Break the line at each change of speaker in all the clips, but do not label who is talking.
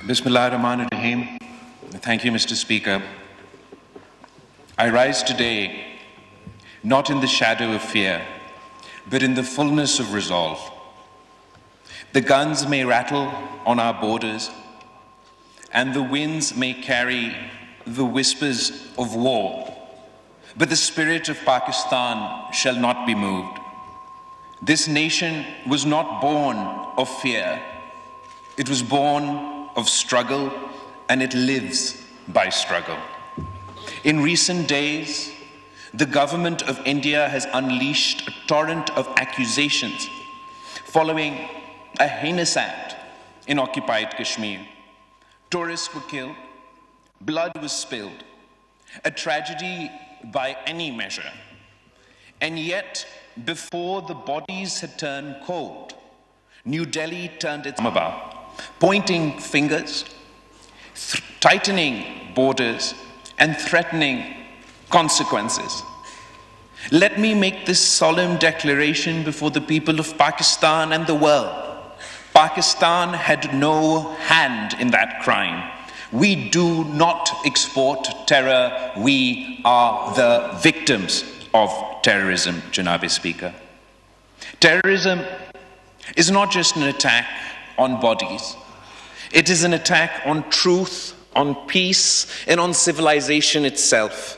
Bismillah ar-Rahman ar-Rahim. Thank you, Mr. Speaker. I rise today not in the shadow of fear, but in the fullness of resolve. The guns may rattle on our borders, and the winds may carry the whispers of war, but the spirit of Pakistan shall not be moved. This nation was not born of fear. It was born of struggle, and it lives by struggle. In recent days, the government of India has unleashed a torrent of accusations following a heinous act in occupied Kashmir. Tourists were killed, blood was spilled, a tragedy by any measure. And yet, before the bodies had turned cold, New Delhi turned its Islamabad, pointing fingers, tightening borders, and threatening consequences. Let me make this solemn declaration before the people of Pakistan and the world. Pakistan had no hand in that crime. We do not export terror. We are the victims of terrorism, Janabi Speaker. Terrorism is not just an attack on bodies. It is an attack on truth, on peace, and on civilization itself.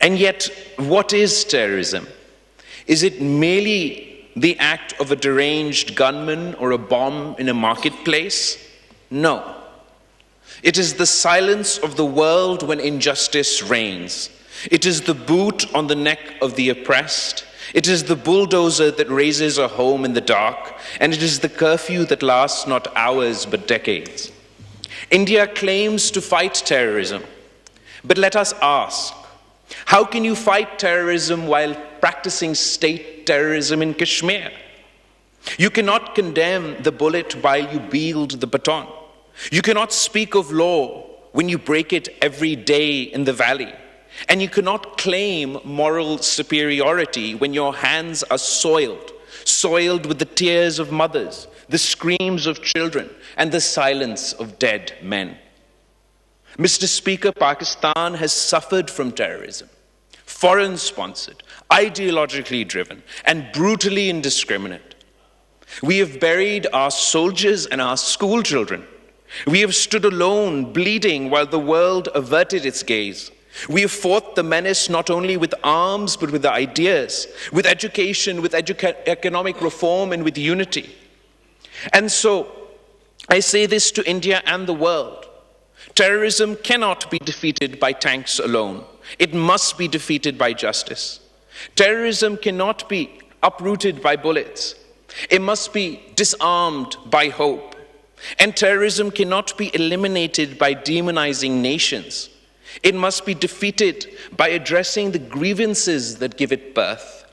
And yet, what is terrorism? Is it merely the act of a deranged gunman or a bomb in a marketplace? No. It is the silence of the world when injustice reigns. It is the boot on the neck of the oppressed. It is the bulldozer that raises a home in the dark, and it is the curfew that lasts not hours but decades. India claims to fight terrorism, but let us ask, how can you fight terrorism while practicing state terrorism in Kashmir? You cannot condemn the bullet while you wield the baton. You cannot speak of law when you break it every day in the valley. And you cannot claim moral superiority when your hands are soiled with the tears of mothers, the screams of children, and the silence of dead men. Mr. Speaker, Pakistan has suffered from terrorism, foreign-sponsored, ideologically driven, and brutally indiscriminate. We have buried our soldiers and our school children. We have stood alone, bleeding, while the world averted its gaze. We have fought the menace not only with arms, but with ideas, with education, with economic reform, and with unity. And so, I say this to India and the world. Terrorism cannot be defeated by tanks alone. It must be defeated by justice. Terrorism cannot be uprooted by bullets. It must be disarmed by hope. And terrorism cannot be eliminated by demonizing nations. It must be defeated by addressing the grievances that give it birth.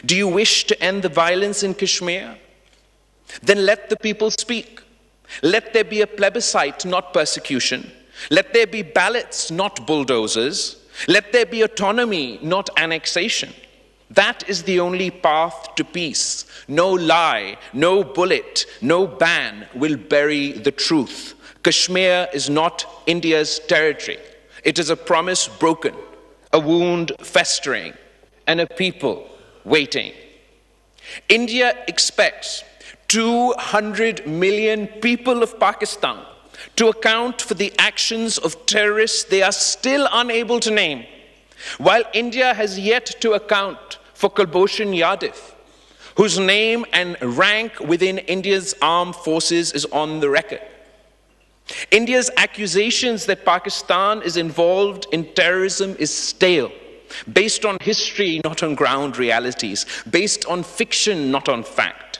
Do you wish to end the violence in Kashmir? Then let the people speak. Let there be a plebiscite, not persecution. Let there be ballots, not bulldozers. Let there be autonomy, not annexation. That is the only path to peace. No lie, no bullet, no ban will bury the truth. Kashmir is not India's territory. It is a promise broken, a wound festering, and a people waiting. India expects 200 million people of Pakistan to account for the actions of terrorists they are still unable to name, while India has yet to account for Kulbhushan Yadav, whose name and rank within India's armed forces is on the record. India's accusations that Pakistan is involved in terrorism is stale, based on history, not on ground realities, based on fiction, not on fact.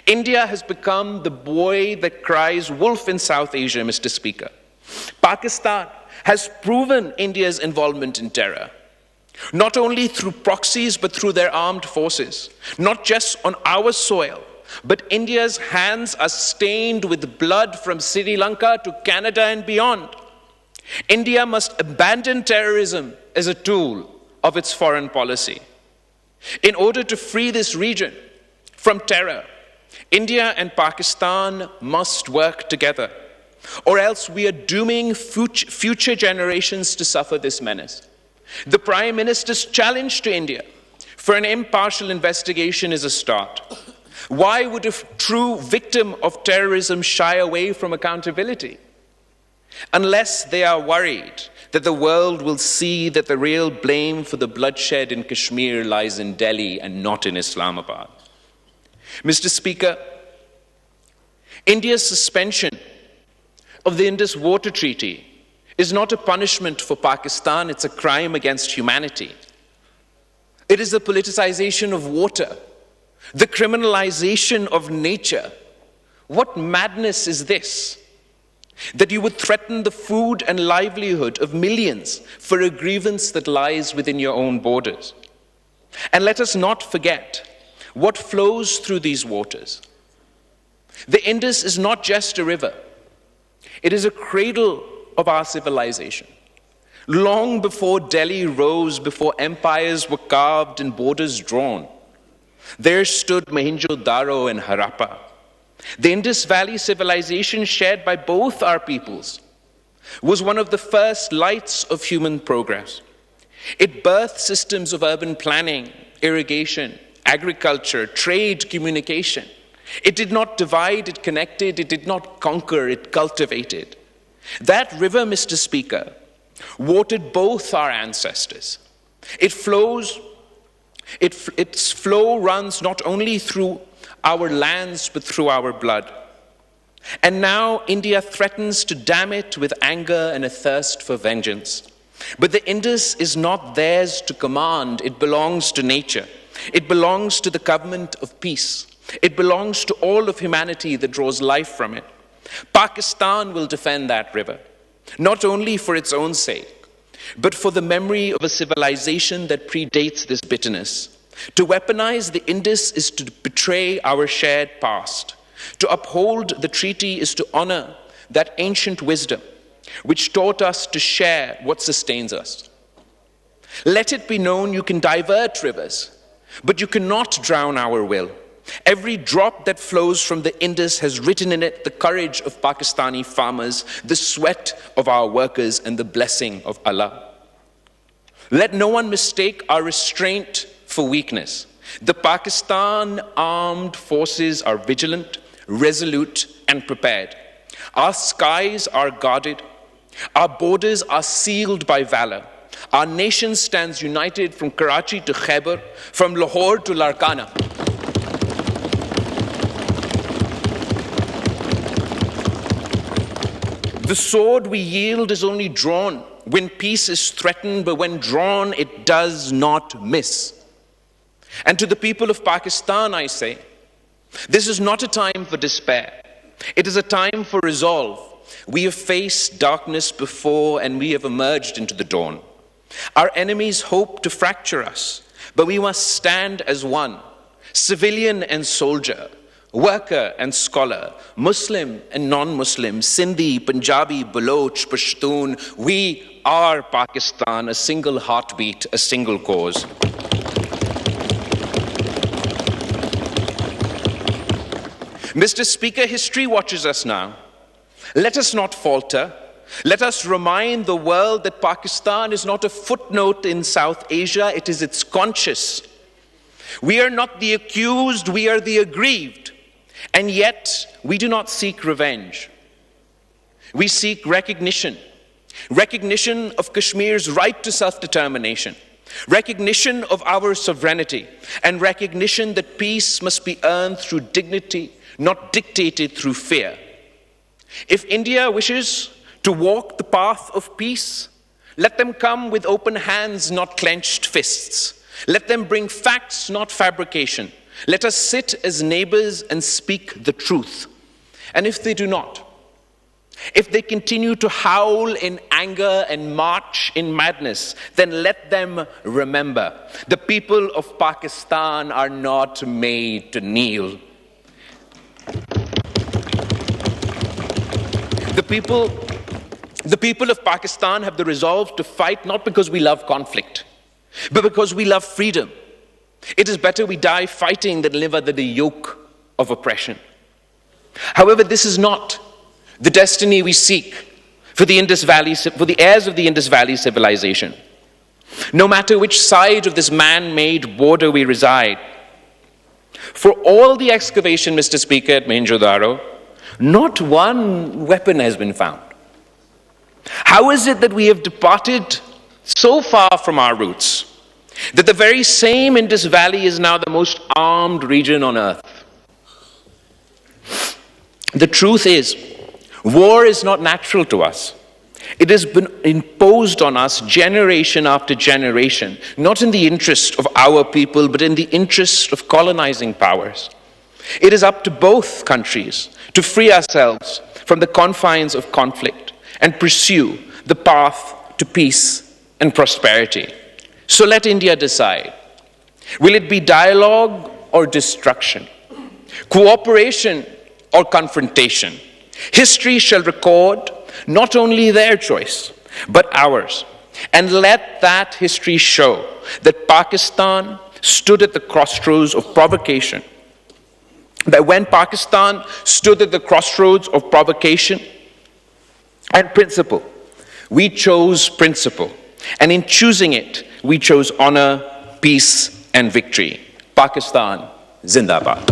India has become the boy that cries wolf in South Asia, Mr. Speaker. Pakistan has proven India's involvement in terror, not only through proxies, but through their armed forces, not just on our soil, but India's hands are stained with blood from Sri Lanka to Canada and beyond. India must abandon terrorism as a tool of its foreign policy. In order to free this region from terror, India and Pakistan must work together, or else we are dooming future generations to suffer this menace. The Prime Minister's challenge to India for an impartial investigation is a start. Why would a true victim of terrorism shy away from accountability? Unless they are worried that the world will see that the real blame for the bloodshed in Kashmir lies in Delhi and not in Islamabad. Mr. Speaker, India's suspension of the Indus Water Treaty is not a punishment for Pakistan, it's a crime against humanity. It is the politicization of water, the criminalization of nature. What madness is this? That you would threaten the food and livelihood of millions for a grievance that lies within your own borders. And let us not forget what flows through these waters. The Indus is not just a river. It is a cradle of our civilization. Long before Delhi rose, before empires were carved and borders drawn, there stood Mohenjo-daro and Harappa. The Indus Valley civilization shared by both our peoples was one of the first lights of human progress. It birthed systems of urban planning, irrigation, agriculture, trade, communication. It did not divide, it connected, it did not conquer, it cultivated. That river, Mr. Speaker, watered both our ancestors. Its flow runs not only through our lands, but through our blood. And now India threatens to dam it with anger and a thirst for vengeance. But the Indus is not theirs to command. It belongs to nature. It belongs to the government of peace. It belongs to all of humanity that draws life from it. Pakistan will defend that river, not only for its own sake, but for the memory of a civilization that predates this bitterness. To weaponize the Indus is to betray our shared past. To uphold the treaty is to honor that ancient wisdom which taught us to share what sustains us. Let it be known you can divert rivers, but you cannot drown our will. Every drop that flows from the Indus has written in it the courage of Pakistani farmers, the sweat of our workers, and the blessing of Allah. Let no one mistake our restraint for weakness. The Pakistan armed forces are vigilant, resolute, and prepared. Our skies are guarded. Our borders are sealed by valor. Our nation stands united from Karachi to Khyber, from Lahore to Larkana. The sword we yield is only drawn when peace is threatened, but when drawn, it does not miss. And to the people of Pakistan, I say, this is not a time for despair. It is a time for resolve. We have faced darkness before, and we have emerged into the dawn. Our enemies hope to fracture us, but we must stand as one, civilian and soldier, worker and scholar, Muslim and non-Muslim, Sindhi, Punjabi, Baloch, Pashtun. We are Pakistan, a single heartbeat, a single cause. Mr. Speaker, history watches us now. Let us not falter. Let us remind the world that Pakistan is not a footnote in South Asia, it is its conscience. We are not the accused, we are the aggrieved. And yet, we do not seek revenge. We seek recognition. Recognition of Kashmir's right to self-determination. Recognition of our sovereignty. And recognition that peace must be earned through dignity, not dictated through fear. If India wishes to walk the path of peace, let them come with open hands, not clenched fists. Let them bring facts, not fabrication. Let us sit as neighbors and speak the truth. And if they do not, if they continue to howl in anger and march in madness, then let them remember the people of Pakistan are not made to kneel. The people of Pakistan have the resolve to fight not because we love conflict, but because we love freedom. It is better we die fighting than live under the yoke of oppression. However, this is not the destiny we seek for the heirs of the Indus Valley civilization. No matter which side of this man-made border we reside, for all the excavation, Mr. Speaker, at Mohenjo-daro, not one weapon has been found. How is it that we have departed so far from our roots, that the very same Indus Valley is now the most armed region on earth? The truth is, war is not natural to us. It has been imposed on us generation after generation, not in the interest of our people, but in the interest of colonizing powers. It is up to both countries to free ourselves from the confines of conflict and pursue the path to peace and prosperity. So let India decide. Will it be dialogue or destruction? Cooperation or confrontation? History shall record not only their choice, but ours. And let that history show that Pakistan stood at the crossroads of provocation. That when Pakistan stood at the crossroads of provocation and principle, we chose principle. And in choosing it, we chose honor, peace, and victory. Pakistan, Zindabad.